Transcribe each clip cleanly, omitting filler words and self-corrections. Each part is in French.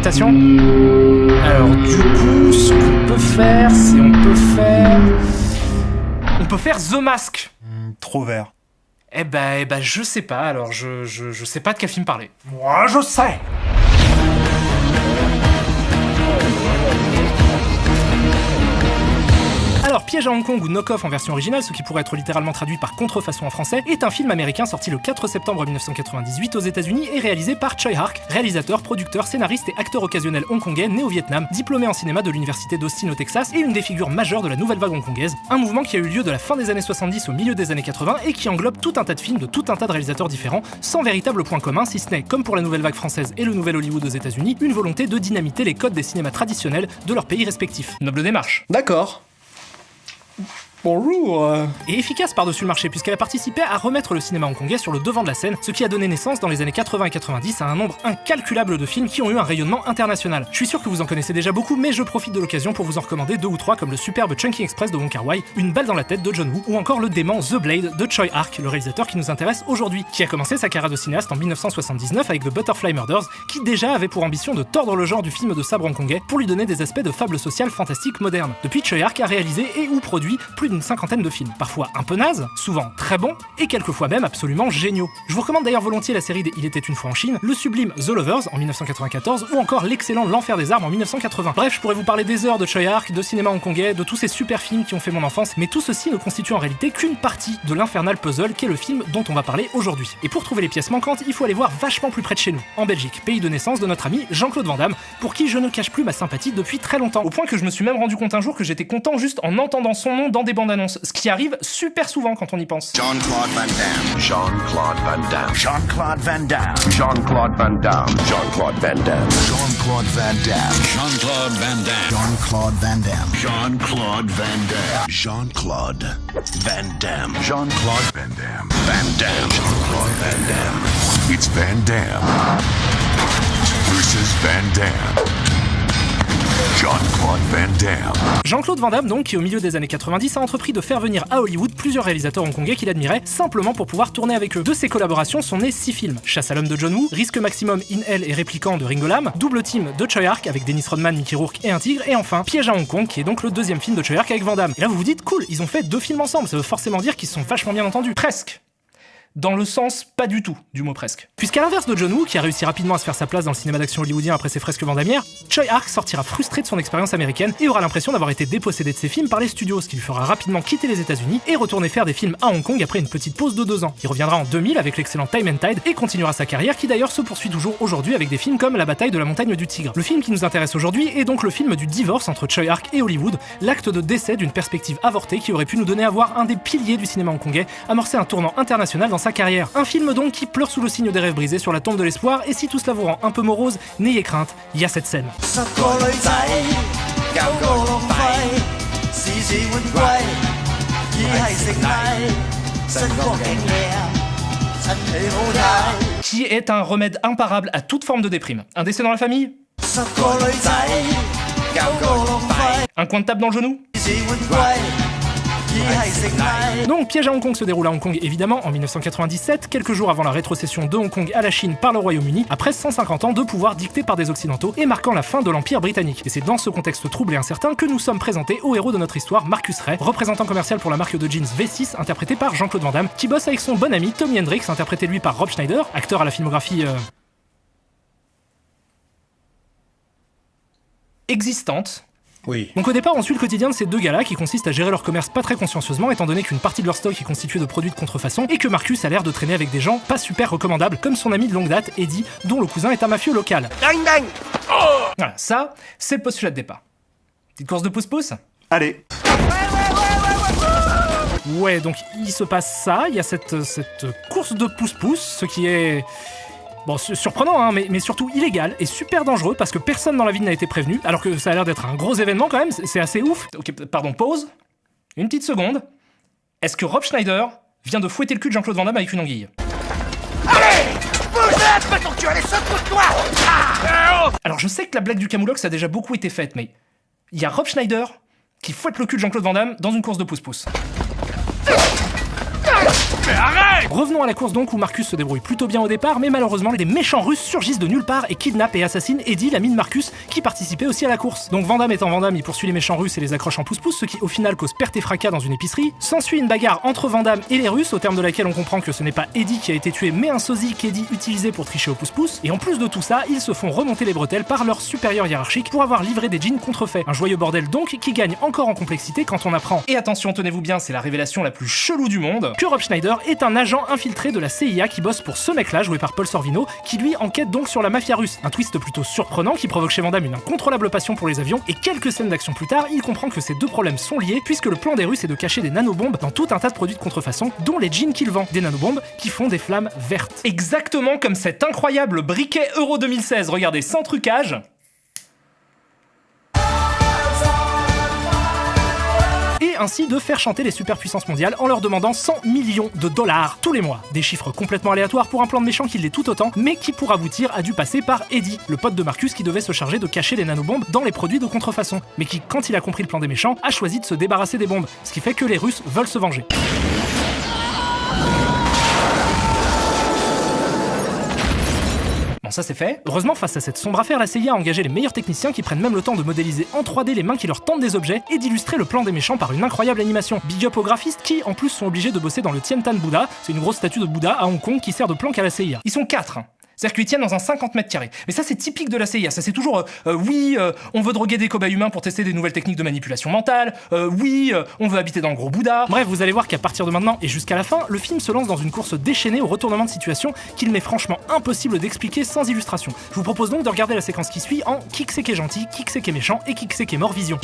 adaptation? Alors du coup, ce qu'on peut faire, c'est on peut faire The Mask. Trop vert. Eh ben, je sais pas, alors je sais pas de quel film parler. Moi, je sais. Alors, Piège à Hong Kong ou Knock-Off en version originale, ce qui pourrait être littéralement traduit par Contrefaçon en français, est un film américain sorti le 4 septembre 1998 aux États-Unis et réalisé par Tsui Hark, réalisateur, producteur, scénariste et acteur occasionnel hongkongais né au Vietnam, diplômé en cinéma de l'université d'Austin au Texas et une des figures majeures de la nouvelle vague hongkongaise, un mouvement qui a eu lieu de la fin des années 70 au milieu des années 80 et qui englobe tout un tas de films de tout un tas de réalisateurs différents, sans véritable point commun, si ce n'est, comme pour la nouvelle vague française et le nouvel Hollywood aux États-Unis, une volonté de dynamiter les codes des cinémas traditionnels de leurs pays respectifs. Noble démarche. D'accord. Bonjour. Et efficace par-dessus le marché puisqu'elle a participé à remettre le cinéma hongkongais sur le devant de la scène, ce qui a donné naissance dans les années 80 et 90 à un nombre incalculable de films qui ont eu un rayonnement international. Je suis sûr que vous en connaissez déjà beaucoup, mais je profite de l'occasion pour vous en recommander 2 ou 3 comme le superbe Chungking Express de Wong Kar-wai, Une balle dans la tête de John Woo ou encore le dément The Blade de Tsui Hark, le réalisateur qui nous intéresse aujourd'hui, qui a commencé sa carrière de cinéaste en 1979 avec The Butterfly Murders, qui déjà avait pour ambition de tordre le genre du film de sabre hongkongais pour lui donner des aspects de fable sociale fantastique moderne. Depuis, Tsui Hark a réalisé et ou produit plus d'une cinquantaine de films, parfois un peu nazes, souvent très bons, et quelquefois même absolument géniaux. Je vous recommande d'ailleurs volontiers la série des Il était une fois en Chine, le sublime The Lovers en 1994, ou encore l'excellent L'Enfer des Armes en 1980. Bref, je pourrais vous parler des heures de Tsui Hark, de cinéma hongkongais, de tous ces super films qui ont fait mon enfance, mais tout ceci ne constitue en réalité qu'une partie de l'infernal puzzle qu'est le film dont on va parler aujourd'hui. Et pour trouver les pièces manquantes, il faut aller voir vachement plus près de chez nous, en Belgique, pays de naissance de notre ami Jean-Claude Van Damme, pour qui je ne cache plus ma sympathie depuis très longtemps, au point que je me suis même rendu compte un jour que j'étais content juste en entendant son nom dans des bandes annonces, ce qui arrive super souvent quand on y pense. Jean-Claude Van Damme. Jean-Claude Van Damme. Jean-Claude Van Damme. Jean-Claude Van Damme. Jean-Claude Van Damme. Jean-Claude Van Damme. Jean-Claude Van Damme. Jean-Claude Van Damme. Jean-Claude Van Damme. Jean-Claude Van Damme. Jean-Claude Van Damme. Van Damme. Jean-Claude Van Damme. It's Van Damme versus Van Damme. Jean-Claude Van Damme. Jean-Claude Van Damme, donc, qui au milieu des années 90 a entrepris de faire venir à Hollywood plusieurs réalisateurs hongkongais qu'il admirait, simplement pour pouvoir tourner avec eux. De ces collaborations sont nés 6 films. Chasse à l'homme de John Woo, Risque maximum In Hell et Répliquant de Ringo Lam, Double Team de Tsui Hark avec Dennis Rodman, Mickey Rourke et un tigre, et enfin Piège à Hong Kong, qui est donc le 2e film de Tsui Hark avec Van Damme. Et là vous vous dites, cool, ils ont fait 2 films ensemble, ça veut forcément dire qu'ils se sont vachement bien entendus. Presque. Dans le sens pas du tout du mot presque. Puisqu'à l'inverse de John Woo, qui a réussi rapidement à se faire sa place dans le cinéma d'action hollywoodien après ses fresques vandamières, Tsui Hark sortira frustré de son expérience américaine et aura l'impression d'avoir été dépossédé de ses films par les studios, ce qui lui fera rapidement quitter les États-Unis et retourner faire des films à Hong Kong après une petite pause de 2 ans. Il reviendra en 2000 avec l'excellent Time and Tide et continuera sa carrière qui d'ailleurs se poursuit toujours aujourd'hui avec des films comme La bataille de la montagne du tigre. Le film qui nous intéresse aujourd'hui est donc le film du divorce entre Tsui Hark et Hollywood, l'acte de décès d'une perspective avortée qui aurait pu nous donner à voir un des piliers du cinéma hongkongais amorcer un tournant international dans sa carrière. Un film donc qui pleure sous le signe des rêves brisés sur la tombe de l'espoir, et si tout cela vous rend un peu morose, n'ayez crainte, il y a cette scène. Qui est un remède imparable à toute forme de déprime. Un décès dans la famille? Un coin de table dans le genou? Donc, Piège à Hong Kong se déroule à Hong Kong évidemment en 1997, quelques jours avant la rétrocession de Hong Kong à la Chine par le Royaume-Uni, après 150 ans de pouvoir dicté par des Occidentaux et marquant la fin de l'Empire britannique. Et c'est dans ce contexte troublé et incertain que nous sommes présentés au héros de notre histoire, Marcus Ray, représentant commercial pour la marque de jeans V6, interprété par Jean-Claude Van Damme, qui bosse avec son bon ami Tommy Hendrix, interprété lui par Rob Schneider, acteur à la filmographie existante. Oui. Donc au départ, on suit le quotidien de ces 2 gars-là qui consistent à gérer leur commerce pas très consciencieusement étant donné qu'une partie de leur stock est constituée de produits de contrefaçon et que Marcus a l'air de traîner avec des gens pas super recommandables comme son ami de longue date, Eddie, dont le cousin est un mafieux local. Ding ding. Voilà, ça, c'est le postulat de départ. Petite course de pouce-pouce? Allez. Ouais, donc il se passe ça, il y a cette course de pouce-pouce, ce qui est... Bon, surprenant, hein, mais surtout illégal et super dangereux parce que personne dans la ville n'a été prévenu, alors que ça a l'air d'être un gros événement quand même, c'est assez ouf. Ok, pardon, pause. Une petite seconde. Est-ce que Rob Schneider vient de fouetter le cul de Jean-Claude Van Damme avec une anguille? Allez, vous êtes, va ton cul, allez, secoue-toi. Alors je sais que la blague du camoulox a déjà beaucoup été faite, mais il y a Rob Schneider qui fouette le cul de Jean-Claude Van Damme dans une course de pouce-pouce. Mais arrête! Revenons à la course donc où Marcus se débrouille plutôt bien au départ, mais malheureusement des méchants russes surgissent de nulle part et kidnappent et assassinent Eddie, l'ami de Marcus, qui participait aussi à la course. Donc Van Damme étant Van Damme, il poursuit les méchants russes et les accroche en pouce-pouce, ce qui au final cause perte et fracas dans une épicerie. S'ensuit une bagarre entre Van Damme et les Russes, au terme de laquelle on comprend que ce n'est pas Eddie qui a été tué, mais un sosie qu'Eddie utilisait pour tricher au pouce-pouce. Et en plus de tout ça, ils se font remonter les bretelles par leur supérieur hiérarchique pour avoir livré des jeans contrefaits. Un joyeux bordel donc qui gagne encore en complexité quand on apprend, et attention tenez-vous bien, c'est la révélation la plus chelou du monde, que Rob Schneider est un agent infiltré de la CIA qui bosse pour ce mec-là, joué par Paul Sorvino, qui lui enquête donc sur la mafia russe. Un twist plutôt surprenant qui provoque chez Van Damme une incontrôlable passion pour les avions, et quelques scènes d'action plus tard, il comprend que ces deux problèmes sont liés, puisque le plan des Russes est de cacher des nanobombes dans tout un tas de produits de contrefaçon, dont les jeans qu'il vend, des nanobombes qui font des flammes vertes. Exactement comme cet incroyable briquet Euro 2016, regardez, sans trucage. Et ainsi de faire chanter les superpuissances mondiales en leur demandant 100 millions de dollars tous les mois. Des chiffres complètement aléatoires pour un plan de méchant qui l'est tout autant, mais qui pour aboutir a dû passer par Eddie, le pote de Marcus qui devait se charger de cacher les nanobombes dans les produits de contrefaçon, mais qui, quand il a compris le plan des méchants, a choisi de se débarrasser des bombes, ce qui fait que les Russes veulent se venger. Bon, ça c'est fait. Heureusement, face à cette sombre affaire, la CIA a engagé les meilleurs techniciens qui prennent même le temps de modéliser en 3D les mains qui leur tendent des objets et d'illustrer le plan des méchants par une incroyable animation. Big up aux graphistes qui, en plus, sont obligés de bosser dans le Tiantan Buddha, c'est une grosse statue de Bouddha à Hong Kong qui sert de planque à la CIA. Ils sont 4. C'est-à-dire qu'ils tiennent dans un 50 mètres carrés. Mais ça, c'est typique de la CIA. Ça, c'est toujours on veut droguer des cobayes humains pour tester des nouvelles techniques de manipulation mentale. On veut habiter dans le gros Bouddha. Bref, vous allez voir qu'à partir de maintenant et jusqu'à la fin, le film se lance dans une course déchaînée au retournement de situation qu'il m'est franchement impossible d'expliquer sans illustration. Je vous propose donc de regarder la séquence qui suit en qui que c'est qui est gentil, qui que c'est qui est méchant et qui que c'est qui est mort vision.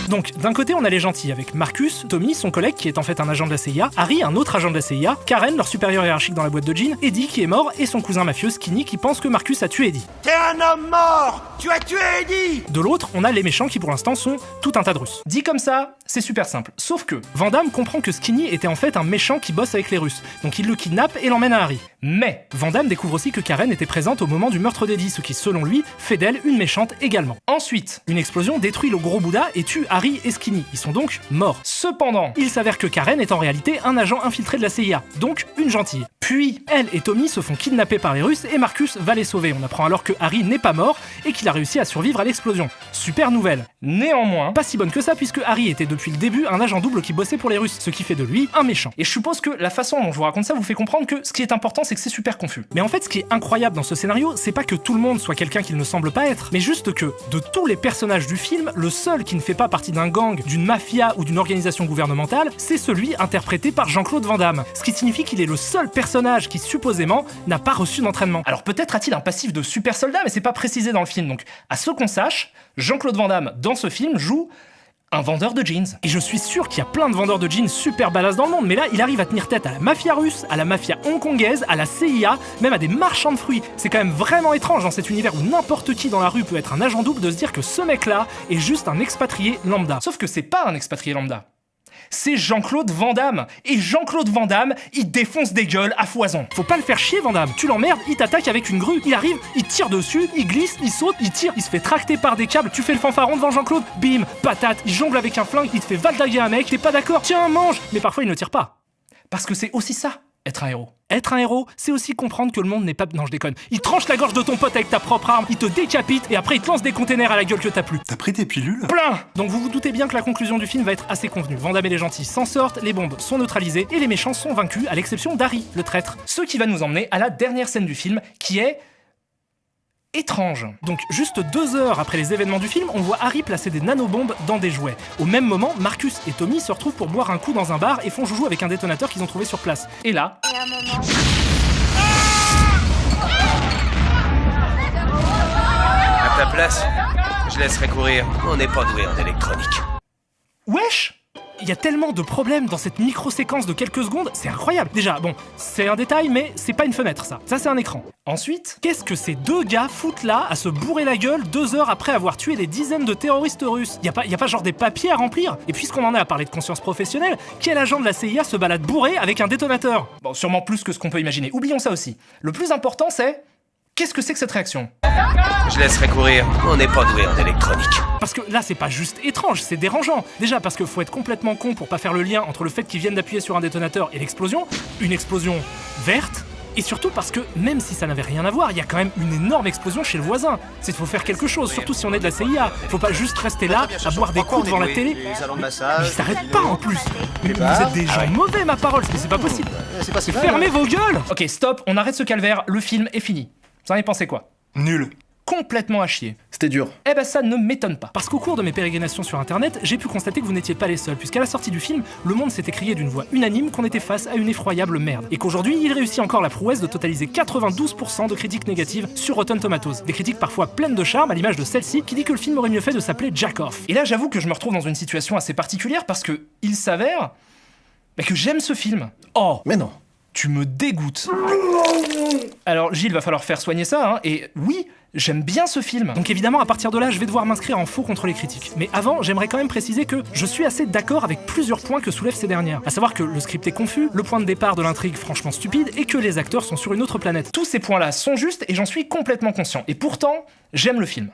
Donc, d'un côté, on a les gentils avec Marcus, Tommy, son collègue qui est en fait un agent de la CIA, Harry, un autre agent de la CIA, Karen, leur supérieur hiérarchique dans la boîte de jeans, Eddie qui est mort et son cousin mafieux Skinny qui pense que Marcus a tué Eddie. T'es un homme mort! Tu as tué Eddie! De l'autre, on a les méchants qui pour l'instant sont tout un tas de Russes. Dit comme ça, c'est super simple. Sauf que Van Damme comprend que Skinny était en fait un méchant qui bosse avec les Russes. Donc il le kidnappe et l'emmène à Harry. Mais Van Damme découvre aussi que Karen était présente au moment du meurtre d'Eddie, ce qui selon lui fait d'elle une méchante également. Ensuite, une explosion détruit le gros Bouddha et tue Harry et Skinny. Ils sont donc morts. Cependant, il s'avère que Karen est en réalité un agent infiltré de la CIA, donc une gentille. Puis, elle et Tommy se font kidnapper par les Russes et Marcus va les sauver. On apprend alors que Harry n'est pas mort et qu'il a réussi à survivre à l'explosion. Super nouvelle. Néanmoins, pas si bonne que ça puisque Harry était depuis le début un agent double qui bossait pour les Russes, ce qui fait de lui un méchant. Et je suppose que la façon dont je vous raconte ça vous fait comprendre que ce qui est important c'est que c'est super confus. Mais en fait, ce qui est incroyable dans ce scénario, c'est pas que tout le monde soit quelqu'un qu'il ne semble pas être, mais juste que, de tous les personnages du film, le seul qui ne fait pas partie d'un gang, d'une mafia ou d'une organisation gouvernementale, c'est celui interprété par Jean-Claude Van Damme. Ce qui signifie qu'il est le seul personnage qui, supposément, n'a pas reçu d'entraînement. Alors peut-être a-t-il un passif de super soldat, mais c'est pas précisé dans le film. Donc, à ce qu'on sache, Jean-Claude Van Damme, dans ce film, joue un vendeur de jeans. Et je suis sûr qu'il y a plein de vendeurs de jeans super badass dans le monde, mais là, il arrive à tenir tête à la mafia russe, à la mafia hongkongaise, à la CIA, même à des marchands de fruits. C'est quand même vraiment étrange dans cet univers où n'importe qui dans la rue peut être un agent double de se dire que ce mec-là est juste un expatrié lambda. Sauf que c'est pas un expatrié lambda. C'est Jean-Claude Van Damme. Et Jean-Claude Van Damme, il défonce des gueules à foison. Faut pas le faire chier, Van Damme. Tu l'emmerdes, il t'attaque avec une grue. Il arrive, il tire dessus, il glisse, il saute, il tire, il se fait tracter par des câbles. Tu fais le fanfaron devant Jean-Claude, bim, patate, il jongle avec un flingue, il te fait valdaguer un mec, t'es pas d'accord, tiens, mange. Mais parfois, il ne tire pas. Parce que c'est aussi ça, être un héros. Être un héros, c'est aussi comprendre que le monde n'est pas... Non, je déconne. Il tranche la gorge de ton pote avec ta propre arme, il te décapite, et après il te lance des containers à la gueule que t'as plus. T'as pris tes pilules? Plein. Donc vous vous doutez bien que la conclusion du film va être assez convenue. Van Damme et les gentils s'en sortent, les bombes sont neutralisées, et les méchants sont vaincus, à l'exception d'Harry, le traître. Ce qui va nous emmener à la dernière scène du film, qui est... étrange. Donc juste 2 heures après les événements du film, on voit Harry placer des nanobombes dans des jouets. Au même moment, Marcus et Tommy se retrouvent pour boire un coup dans un bar et font joujou avec un détonateur qu'ils ont trouvé sur place. Et là... À ta place, je laisserai courir. On n'est pas doué en électronique. Wesh! Il y a tellement de problèmes dans cette micro-séquence de quelques secondes, c'est incroyable. Déjà, bon, c'est un détail, mais c'est pas une fenêtre, ça. Ça, c'est un écran. Ensuite, qu'est-ce que ces 2 gars foutent là à se bourrer la gueule 2 heures après avoir tué des dizaines de terroristes russes? Y a pas genre des papiers à remplir? Et puisqu'on en est à parler de conscience professionnelle, quel agent de la CIA se balade bourré avec un détonateur? Bon, sûrement plus que ce qu'on peut imaginer. Oublions ça aussi. Le plus important, c'est... qu'est-ce que c'est que cette réaction? Je laisserai courir, on n'est pas doué en électronique. Parce que là, c'est pas juste étrange, c'est dérangeant. Déjà parce qu'il faut être complètement con pour pas faire le lien entre le fait qu'ils viennent d'appuyer sur un détonateur et l'explosion, une explosion verte, et surtout parce que, même si ça n'avait rien à voir, il y a quand même une énorme explosion chez le voisin. C'est qu'il faut faire quelque chose, surtout si on est de la CIA. Faut pas juste rester là, à boire des coups devant la télé. Mais ils s'arrêtent pas en plus. Mais vous êtes des gens mauvais, ma parole, mais c'est pas possible. Fermez vos gueules. Ok, stop, on arrête ce calvaire, le film est fini. Vous en avez pensé quoi? Nul. Complètement à chier. C'était dur. Eh ben ça ne m'étonne pas. Parce qu'au cours de mes pérégrinations sur internet, j'ai pu constater que vous n'étiez pas les seuls, puisqu'à la sortie du film, le monde s'était crié d'une voix unanime qu'on était face à une effroyable merde. Et qu'aujourd'hui, il réussit encore la prouesse de totaliser 92% de critiques négatives sur Rotten Tomatoes. Des critiques parfois pleines de charme, à l'image de celle-ci, qui dit que le film aurait mieux fait de s'appeler Jack Off. Et là, j'avoue que je me retrouve dans une situation assez particulière, parce que il s'avère que j'aime ce film. Oh, Mais non. tu me dégoûtes. Alors Gilles, va falloir faire soigner ça, hein, et oui, j'aime bien ce film. Donc évidemment, à partir de là, je vais devoir m'inscrire en faux contre les critiques. Mais avant, j'aimerais quand même préciser que je suis assez d'accord avec plusieurs points que soulèvent ces dernières. À savoir que le script est confus, le point de départ de l'intrigue franchement stupide, et que les acteurs sont sur une autre planète. Tous ces points-là sont justes, et j'en suis complètement conscient. Et pourtant, j'aime le film.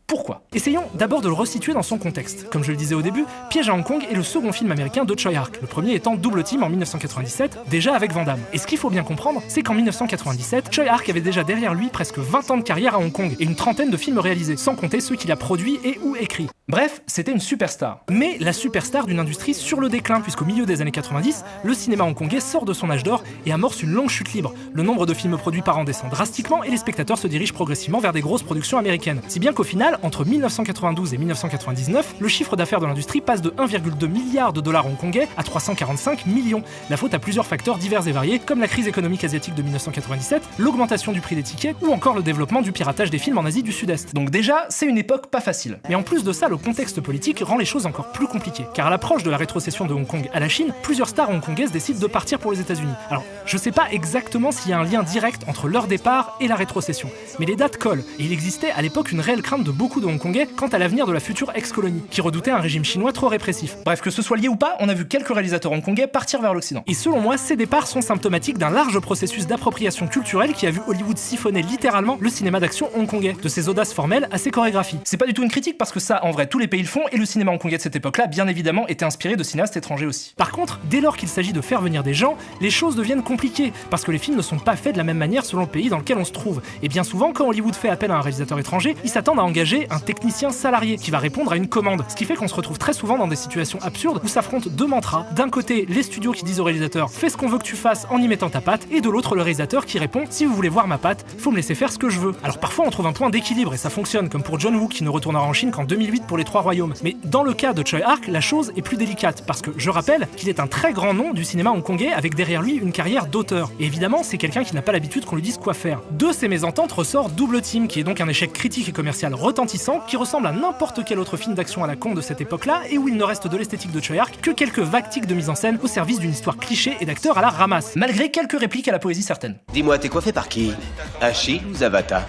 Pourquoi? Essayons d'abord de le resituer dans son contexte. Comme je le disais au début, Piège à Hong Kong est le second film américain de Tsui Hark, le premier étant Double Team en 1997, déjà avec Van Damme. Et ce qu'il faut bien comprendre, c'est qu'en 1997, Tsui Hark avait déjà derrière lui presque 20 ans de carrière à Hong Kong et une trentaine de films réalisés, sans compter ceux qu'il a produits et ou écrits. Bref, c'était une superstar. Mais la superstar d'une industrie sur le déclin, puisqu'au milieu des années 90, le cinéma hongkongais sort de son âge d'or et amorce une longue chute libre. Le nombre de films produits par an descend drastiquement et les spectateurs se dirigent progressivement vers des grosses productions américaines. Si bien qu'au final, entre 1992 et 1999, le chiffre d'affaires de l'industrie passe de 1,2 milliard de dollars hongkongais à 345 millions. La faute à plusieurs facteurs divers et variés, comme la crise économique asiatique de 1997, l'augmentation du prix des tickets ou encore le développement du piratage des films en Asie du Sud-Est. Donc déjà, c'est une époque pas facile. Mais en plus de ça, le contexte politique rend les choses encore plus compliquées. Car à l'approche de la rétrocession de Hong Kong à la Chine, plusieurs stars hongkongaises décident de partir pour les États-Unis. Alors, je sais pas exactement s'il y a un lien direct entre leur départ et la rétrocession, mais les dates collent, et il existait à l'époque une réelle crainte de beaucoup de Hongkongais quant à l'avenir de la future ex-colonie, qui redoutait un régime chinois trop répressif. Bref, que ce soit lié ou pas, on a vu quelques réalisateurs hongkongais partir vers l'Occident. Et selon moi, ces départs sont symptomatiques d'un large processus d'appropriation culturelle qui a vu Hollywood siphonner littéralement le cinéma d'action hongkongais, de ses audaces formelles à ses chorégraphies. C'est pas du tout une critique parce que ça, en vrai, tous les pays le font, et le cinéma hongkongais de cette époque-là, bien évidemment, était inspiré de cinéastes étrangers aussi. Par contre, dès lors qu'il s'agit de faire venir des gens, les choses deviennent compliquées, parce que les films ne sont pas faits de la même manière selon le pays dans lequel on se trouve. Et bien souvent, quand Hollywood fait appel à un réalisateur étranger, ils s'attendent à engager un technicien salarié qui va répondre à une commande, ce qui fait qu'on se retrouve très souvent dans des situations absurdes où s'affrontent deux mantras. D'un côté, les studios qui disent au réalisateur « fais ce qu'on veut que tu fasses en y mettant ta patte », et de l'autre, le réalisateur qui répond « si vous voulez voir ma patte, faut me laisser faire ce que je veux ». Alors parfois, on trouve un point d'équilibre et ça fonctionne, comme pour John Woo qui ne retournera en Chine qu'en 2008 pour les Trois Royaumes. Mais dans le cas de Tsui Hark, la chose est plus délicate, parce que je rappelle qu'il est un très grand nom du cinéma hongkongais avec derrière lui une carrière d'auteur. Et évidemment, c'est quelqu'un qui n'a pas l'habitude qu'on lui dise quoi faire. De ces mésententes ressort Double Team, qui est donc un échec critique et commercial retentissant, qui ressemble à n'importe quel autre film d'action à la con de cette époque-là, et où il ne reste de l'esthétique de Tsui Hark que quelques vagues tics de mise en scène au service d'une histoire cliché et d'acteurs à la ramasse, malgré quelques répliques à la poésie certaine. Dis-moi, t'es coiffé par qui? Achille ou Zavata?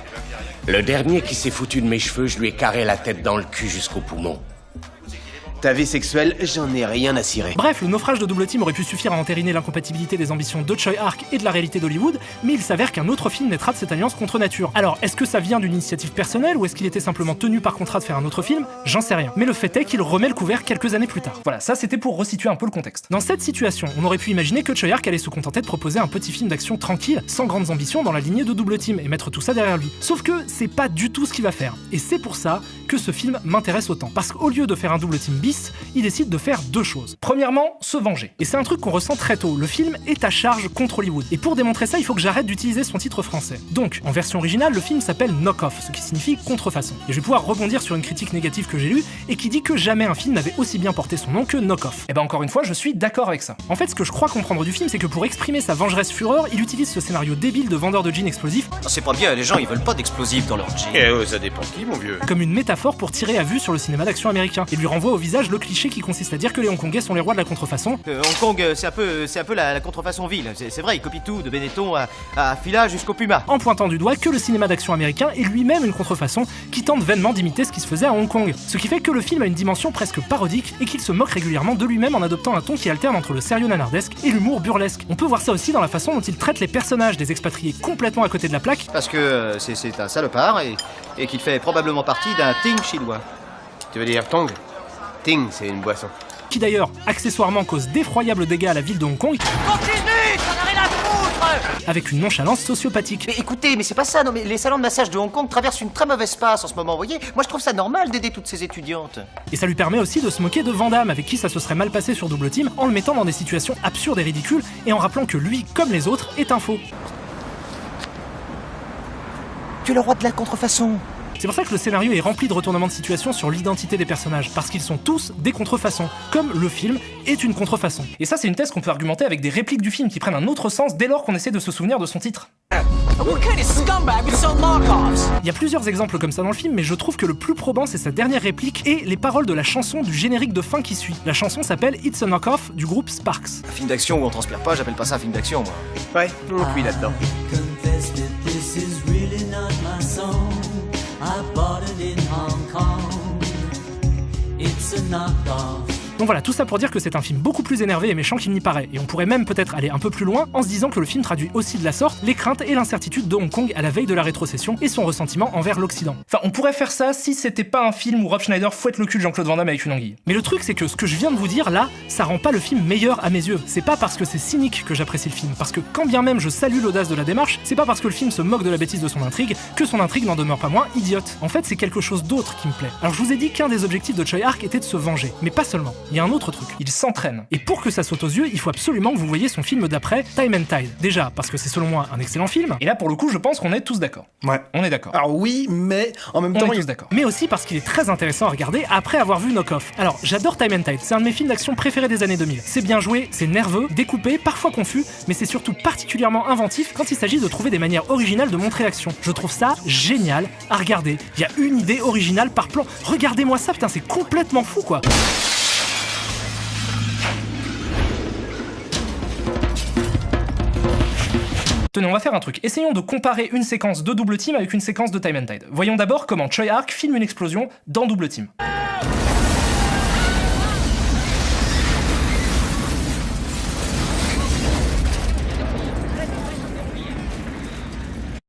Le dernier qui s'est foutu de mes cheveux, je lui ai carré la tête dans le cul jusqu'au poumon. Ta vie sexuelle, j'en ai rien à cirer. Bref, le naufrage de Double Team aurait pu suffire à entériner l'incompatibilité des ambitions de Tsui Hark et de la réalité d'Hollywood, mais il s'avère qu'un autre film naîtra de cette alliance contre nature. Alors, est-ce que ça vient d'une initiative personnelle ou est-ce qu'il était simplement tenu par contrat de faire un autre film? J'en sais rien. Mais le fait est qu'il remet le couvert quelques années plus tard. Voilà, ça c'était pour resituer un peu le contexte. Dans cette situation, on aurait pu imaginer que Tsui Hark allait se contenter de proposer un petit film d'action tranquille, sans grandes ambitions dans la lignée de Double Team et mettre tout ça derrière lui. Sauf que c'est pas du tout ce qu'il va faire. Et c'est pour ça que ce film m'intéresse autant. Parce qu'au lieu de faire un Double Team bis, il décide de faire deux choses. Premièrement, se venger. Et c'est un truc qu'on ressent très tôt, le film est à charge contre Hollywood. Et pour démontrer ça, il faut que j'arrête d'utiliser son titre français. Donc, en version originale, le film s'appelle Knock-Off, ce qui signifie contrefaçon. Et je vais pouvoir rebondir sur une critique négative que j'ai lue, et qui dit que jamais un film n'avait aussi bien porté son nom que Knock-Off. Et ben encore une fois, je suis d'accord avec ça. En fait, ce que je crois comprendre du film, c'est que pour exprimer sa vengeresse fureur, il utilise ce scénario débile de vendeur de jeans explosifs. C'est pas bien, les gens ils veulent pas d'explosifs dans leur jeans. Eh oh, ça dépend qui, mon vieux. Comme une métaphore pour tirer à vue sur le cinéma d'action américain, et lui renvoie au visage dégage le cliché qui consiste à dire que les Hongkongais sont les rois de la contrefaçon. Hong Kong, c'est un peu la contrefaçon ville. C'est vrai, ils copient tout, de Benetton à Fila jusqu'au Puma. En pointant du doigt que le cinéma d'action américain est lui-même une contrefaçon qui tente vainement d'imiter ce qui se faisait à Hong Kong. Ce qui fait que le film a une dimension presque parodique et qu'il se moque régulièrement de lui-même en adoptant un ton qui alterne entre le sérieux nanardesque et l'humour burlesque. On peut voir ça aussi dans la façon dont il traite les personnages des expatriés complètement à côté de la plaque. Parce que c'est un salopard et qu'il fait probablement partie d'un ting chinois. Tu veux dire Tong? Ting, c'est une boisson. Qui d'ailleurs, accessoirement, cause d'effroyables dégâts à la ville de Hong Kong. Continue, ça n'a rien à foutre! Avec une nonchalance sociopathique. Mais écoutez, mais c'est pas ça, non, mais les salons de massage de Hong Kong traversent une très mauvaise passe en ce moment, vous voyez? Moi je trouve ça normal d'aider toutes ces étudiantes. Et ça lui permet aussi de se moquer de Van Damme, avec qui ça se serait mal passé sur Double Team, en le mettant dans des situations absurdes et ridicules, et en rappelant que lui, comme les autres, est un faux. Tu es le roi de la contrefaçon. C'est pour ça que le scénario est rempli de retournements de situation sur l'identité des personnages, parce qu'ils sont tous des contrefaçons, comme le film est une contrefaçon. Et ça, c'est une thèse qu'on peut argumenter avec des répliques du film qui prennent un autre sens dès lors qu'on essaie de se souvenir de son titre. Il y a plusieurs exemples comme ça dans le film, mais je trouve que le plus probant c'est sa dernière réplique et les paroles de la chanson du générique de fin qui suit. La chanson s'appelle It's a Knockoff du groupe Sparks. Un film d'action où on transpire pas, j'appelle pas ça un film d'action, moi. Ouais, on cuit là-dedans. Donc voilà, tout ça pour dire que c'est un film beaucoup plus énervé et méchant qu'il n'y paraît, et on pourrait même peut-être aller un peu plus loin en se disant que le film traduit aussi de la sorte les craintes et l'incertitude de Hong Kong à la veille de la rétrocession et son ressentiment envers l'Occident. Enfin, on pourrait faire ça si c'était pas un film où Rob Schneider fouette le cul de Jean-Claude Van Damme avec une anguille. Mais le truc c'est que ce que je viens de vous dire là, ça rend pas le film meilleur à mes yeux. C'est pas parce que c'est cynique que j'apprécie le film, parce que quand bien même je salue l'audace de la démarche, c'est pas parce que le film se moque de la bêtise de son intrigue que son intrigue n'en demeure pas moins idiote. En fait, c'est quelque chose d'autre qui me plaît. Alors je vous ai dit qu'un des objectifs de Choi Ark était de se venger, mais pas seulement. Il y a un autre truc. Il s'entraîne. Et pour que ça saute aux yeux, il faut absolument que vous voyez son film d'après, Time and Tide. Déjà, parce que c'est selon moi un excellent film, et là pour le coup je pense qu'on est tous d'accord. Ouais. On est d'accord. Alors oui, mais en même On temps, est tous d'accord. Mais aussi parce qu'il est très intéressant à regarder après avoir vu Knock Off. Alors, j'adore Time and Tide, c'est un de mes films d'action préférés des années 2000. C'est bien joué, c'est nerveux, découpé, parfois confus, mais c'est surtout particulièrement inventif quand il s'agit de trouver des manières originales de montrer l'action. Je trouve ça génial à regarder. Il y a une idée originale par plan. Regardez-moi ça, putain, c'est complètement fou quoi. Tenez, on va faire un truc. Essayons de comparer une séquence de Double Team avec une séquence de Time and Tide. Voyons d'abord comment Choi Ark filme une explosion dans Double Team.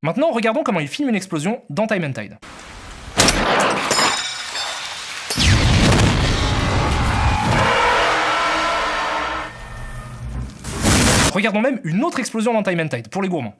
Maintenant, regardons comment il filme une explosion dans Time and Tide. Regardons même une autre explosion dans Time and Tide, pour les gourmands.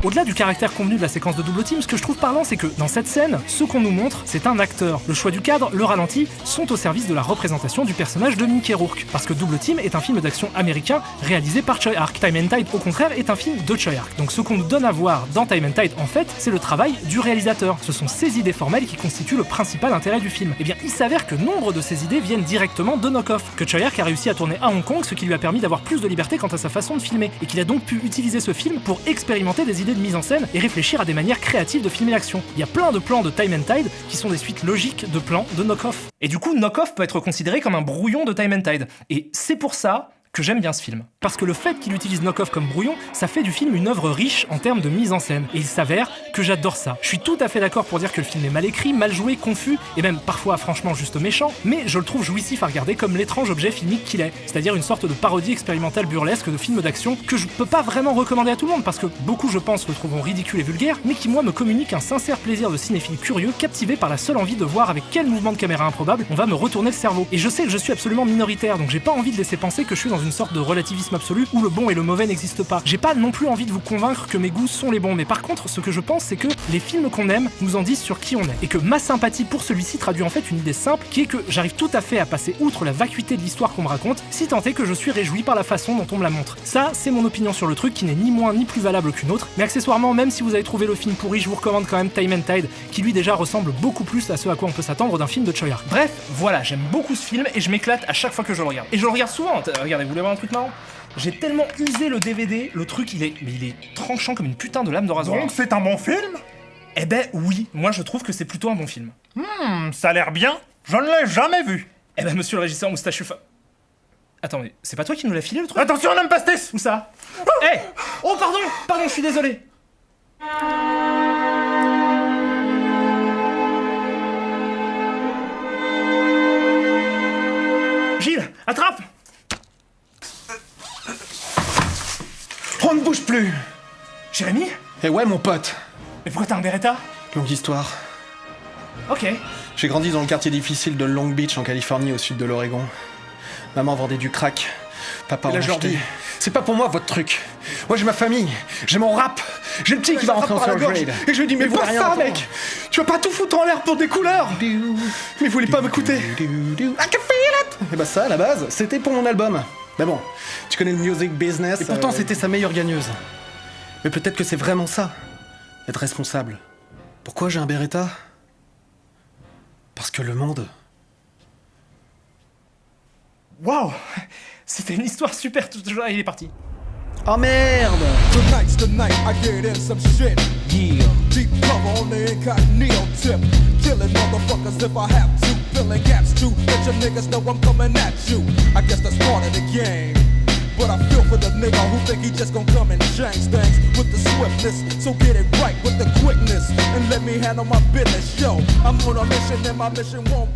Au-delà du caractère convenu de la séquence de Double Team, ce que je trouve parlant, c'est que dans cette scène, ce qu'on nous montre, c'est un acteur. Le choix du cadre, le ralenti, sont au service de la représentation du personnage de Mickey Rourke. Parce que Double Team est un film d'action américain réalisé par Choi Ark. Time and Tide, au contraire, est un film de Choi Ark. Donc ce qu'on nous donne à voir dans Time and Tide, en fait, c'est le travail du réalisateur. Ce sont ces idées formelles qui constituent le principal intérêt du film. Et bien, il s'avère que nombre de ces idées viennent directement de Knock Off, que Choi Ark a réussi à tourner à Hong Kong, ce qui lui a permis d'avoir plus de liberté quant à sa façon de filmer, et qu'il a donc pu utiliser ce film pour expérimenter des idées de mise en scène et réfléchir à des manières créatives de filmer l'action. Il y a plein de plans de Time and Tide qui sont des suites logiques de plans de Knock Off. Et du coup, Knock Off peut être considéré comme un brouillon de Time and Tide. Et c'est pour ça que j'aime bien ce film. Parce que le fait qu'il utilise Knock Off comme brouillon, ça fait du film une œuvre riche en termes de mise en scène. Et il s'avère que j'adore ça. Je suis tout à fait d'accord pour dire que le film est mal écrit, mal joué, confus, et même parfois franchement juste méchant, mais je le trouve jouissif à regarder comme l'étrange objet filmique qu'il est. C'est-à-dire une sorte de parodie expérimentale burlesque de film d'action que je peux pas vraiment recommander à tout le monde parce que beaucoup, je pense, le trouveront ridicule et vulgaire, mais qui moi me communique un sincère plaisir de cinéphile curieux, captivé par la seule envie de voir avec quel mouvement de caméra improbable on va me retourner le cerveau. Et je sais que je suis absolument minoritaire, donc j'ai pas envie de laisser penser que je suis dans une sorte de relativisme absolu où le bon et le mauvais n'existent pas. J'ai pas non plus envie de vous convaincre que mes goûts sont les bons, mais par contre, ce que je pense, c'est que les films qu'on aime nous en disent sur qui on est, et que ma sympathie pour celui-ci traduit en fait une idée simple, qui est que j'arrive tout à fait à passer outre la vacuité de l'histoire qu'on me raconte, si tant est que je suis réjoui par la façon dont on me la montre. Ça, c'est mon opinion sur le truc, qui n'est ni moins ni plus valable qu'une autre, mais accessoirement, même si vous avez trouvé le film pourri, je vous recommande quand même Time and Tide, qui lui déjà ressemble beaucoup plus à ce à quoi on peut s'attendre d'un film de Choi Ark. Bref, voilà, j'aime beaucoup ce film et je m'éclate à chaque fois que je le regarde. Et je le regarde souvent. Regardez, vous voulez voir un truc marrant ? J'ai tellement usé le DVD, le truc il est tranchant comme une putain de lame de rasoir. Donc c'est un bon film? Eh ben oui, moi je trouve que c'est plutôt un bon film. Ça a l'air bien. Je ne l'ai jamais vu. Eh ben monsieur le régisseur moustachu Attends, mais c'est pas toi qui nous l'as filé le truc? Attention, l'homme pastis. Où ça? Eh Oh pardon, je suis désolé. Gilles, attrape! On ne bouge plus. Jérémy? Eh ouais, mon pote. Mais pourquoi t'as un Beretta? Longue histoire. Ok. J'ai grandi dans le quartier difficile de Long Beach, en Californie, au sud de l'Oregon. Maman vendait du crack. Papa en achetait. C'est pas pour moi, votre truc. Moi, j'ai ma famille. J'ai mon rap. J'ai le petit qui va rentrer en third grade. Et je lui dis, mais pas ça, mec. Tu vas pas tout foutre en l'air pour des couleurs. Mais vous voulez pas m'écouter. I can feel it. Et bah ça, à la base, c'était pour mon album. Mais bon, tu connais le music business. Et pourtant, c'était sa meilleure gagneuse. Mais peut-être que c'est vraiment ça, être responsable. Pourquoi j'ai un Beretta? Parce que le monde... Waouh! C'était une histoire super, il est parti. Oh merde! Tonight's the night I get in some shit. Yeah. Deep cover on the incognito tip. Killing motherfuckers if I have to. Filling gaps too. Let your niggas know I'm coming at you. I guess that's part of the game. But I feel for the nigga who think he just gon' come and change things with the swiftness. So get it right with the quickness and let me handle my business. Yo, I'm on a mission and my mission won't